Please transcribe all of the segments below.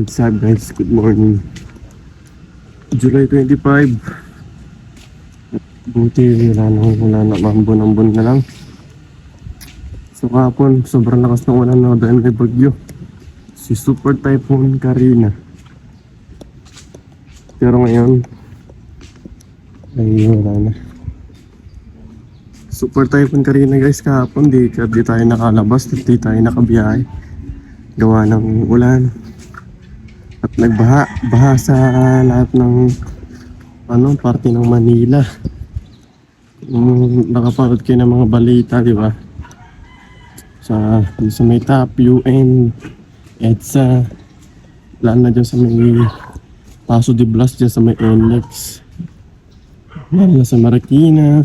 What's up guys? Good morning. July 25. Buti wala na, ambon-ambon na lang. So kahapon, sobrang lakas ng ulan na dahil may bagyo. Si Super Typhoon Karina. Pero ngayon, ay wala na. Super Typhoon Karina guys, kahapon di tayo nakalabas, di tayo nakabiyahe. Gawa ng ulan. At nagbaha sa lahat ng parte ng Manila. Nakapanood kayo ng mga balita, di ba? Sa may TAP, UN, EDSA, lalo na dyan sa may Paso de Blas, dyan sa may NLEX, lalo na sa Marikina.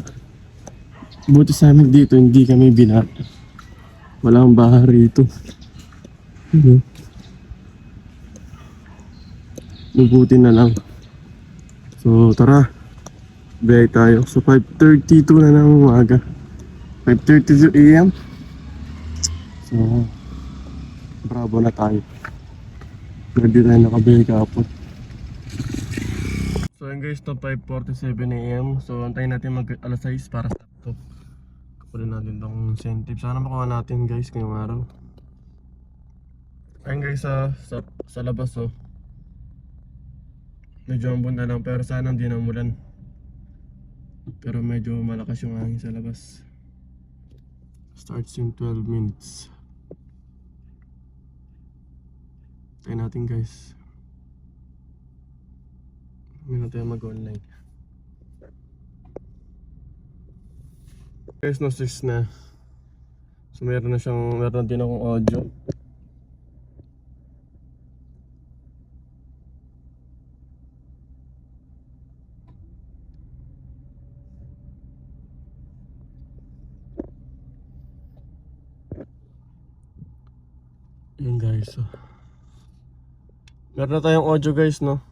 Buti sa amin dito, hindi kami bina. Walang baha rito. Mabuti na lang. So tara, biyay tayo. So 5:32 na ng umaga, 5:32 AM. So bravo na tayo. Hindi tayo nakabiyay kahapon. So yun guys, to 5:47 AM. So antayin natin mag alas 6 para sa to. Kukunin natin tong incentive. Sana makuha natin guys ngayong araw. Ayun guys, sa labas medyo ambon na lang, pero sana hindi na umulan. Pero medyo malakas yung hangin sa labas. Starts in 12 minutes. Tayo natin guys. Hindi na tayo mag-online. Guys, no 6 na. So meron na din akong audio. Yun guys, meron na tayong audio guys, no?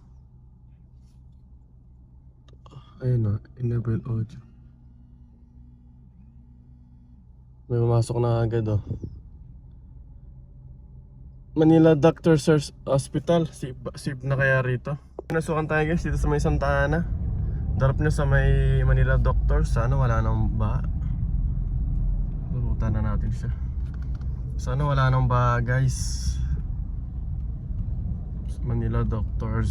Ayun na, enable audio. May pumasok na agad Manila Doctors Hospital, save na kaya rito. Nasukan tayo guys dito sa may Santa Ana. Darap nyo sa may Manila Doctors. Sana wala nang ba. Burutan na natin siya. Sana wala nang ba guys. Manila Doctors.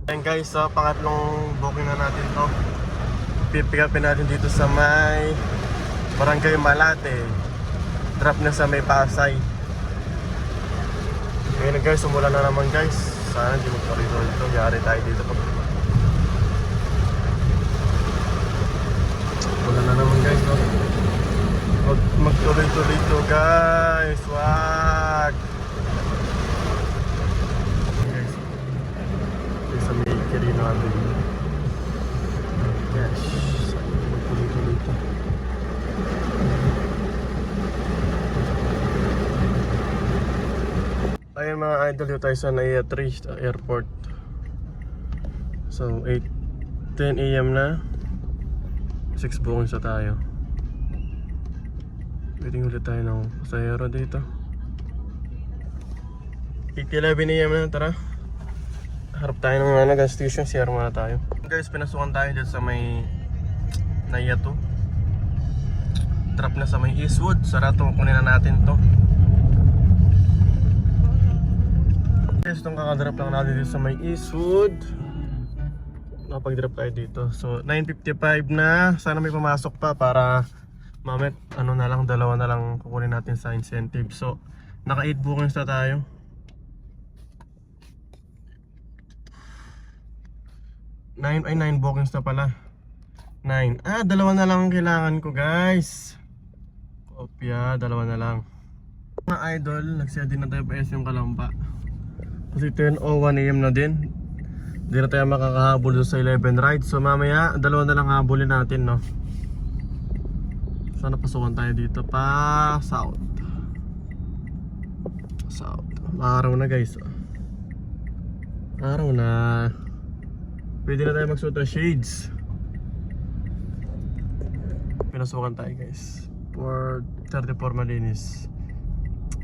Ayan guys, pangatlong booking na natin to. Pipick upin natin dito sa may Barangay Malate. Drop na sa may Pasay. Ngayon guys, umulan na naman guys. Sana hindi magparito dito. Yari tayo dito. Umulan na naman guys, no? Magtuloy-tuloy to guys. Wag. Guys, sa may Kirino Avenue. Yes. Magtuloy-tuloy to. Ayun mga idol, dito tayo sa NAIA 3 airport. So 10 AM na. 6 bookings na tayo. Waiting ulit tayo ng pasahero dito. 8:11 AM na, tara. Harap tayo ng gas station, CR muna tayo. Guys, pinasukan tayo dito sa may NAIA 2. Drop na sa may Eastwood. Sarato, kunin na natin to. Guys, itong kakadrop lang natin dito sa may Eastwood. Nakapag-drop tayo dito. So 9:55 na. Sana may pumasok pa para mamit dalawa na lang kukunin natin sa incentive. So naka 8 bookings na tayo. 9 bookings na pala. 9. Dalawa na lang ang kailangan ko guys. Kopya, dalawa na lang. Mga idol, nagsiya din na tayo pa SM Kalamba. Kasi 10:01 AM na din. Hindi na tayo makakahabol doon sa 11 rides. So mamaya, dalawa na lang habulin natin, no? Sana pasukan tayo dito pa south. Araw na guys. Araw na. Pwede na tayo magsuot ng shades. Pinasukan tayo guys. For 34 malinis.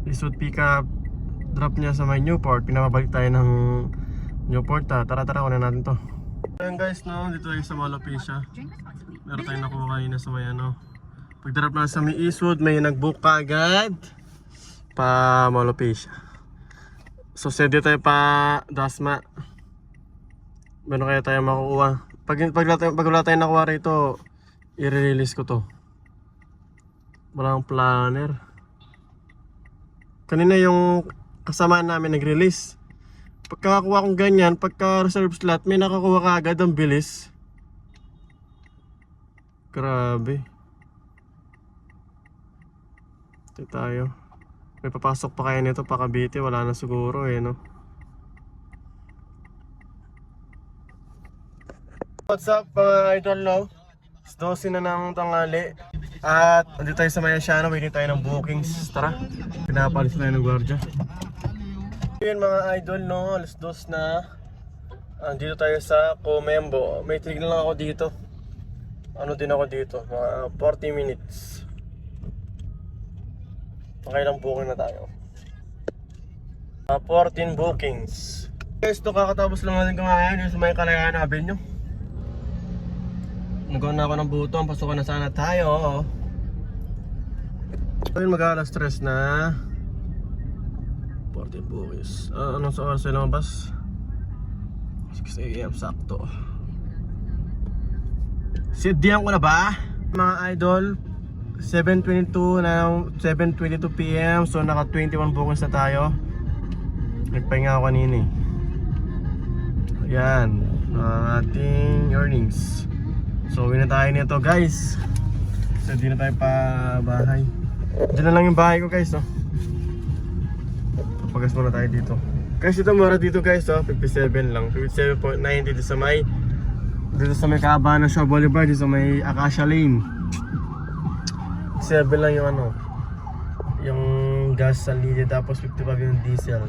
Eastwood pick up drop niya sa may Newport. Pinababalik tayo ng Newport. Tara, kunin natin to. Ayan guys, no, dito tayo sa Malopecia. Meron tayong nakuha kanina sa may ano. Pag drop na sa may Eastwood, may nag-book ka agad pa Malopecia. So sede tayo pa Dasma. Meron kaya tayo makukuha. Pag wala tayo nakuha rito, i-release ko to. Walang planner. Kanina yung kasama namin nag-release. Pagkakakuha kong ganyan, pagka reserve slot, may nakakuha ka agad ang bilis. Grabe. Ito tayo. May papasok pa kaya nito pa Cavite, wala na siguro eh, no? What's up mga idol, no? 12 na ng tanghali. At andito tayo sa Mayasiano, waiting tayo ng bookings. Tara, pinapalis tayo ng gwardiya. Yun mga idol, no? Alas 2 na. Andito tayo sa Comembo. May tignan lang ako dito. Ano din ako dito? Mga 40 minutes. Pakailang booking na tayo. 14 bookings. Guys, ito kakatapos lang natin kumain sa may Kalayaan Avenue. Nagawa na ako ng butong, pasukan na sana tayo. Ayun, mag-alas 3 na. 14 bookings. Anong sa oras yung lumabas? 6 AM sakto. Sidiyan ko na ba? Mga idol, 7:22 na, 7:22 PM. So naka 21 bookings na tayo. Nagpahinga ako kanina eh. Ayan, ang ating earnings. So uwi na tayo nito guys. So di na tayo pa bahay. Diyan na lang yung bahay ko guys, no? Papagas muna tayo dito. Guys, ito mura dito guys, oh. 57 lang, 57.9 dito sa may Cabana Shaw Boulevard, dito sa may Acacia Lane. 7 lang yung ano, yung gas sa linya, tapos 55 yung diesel.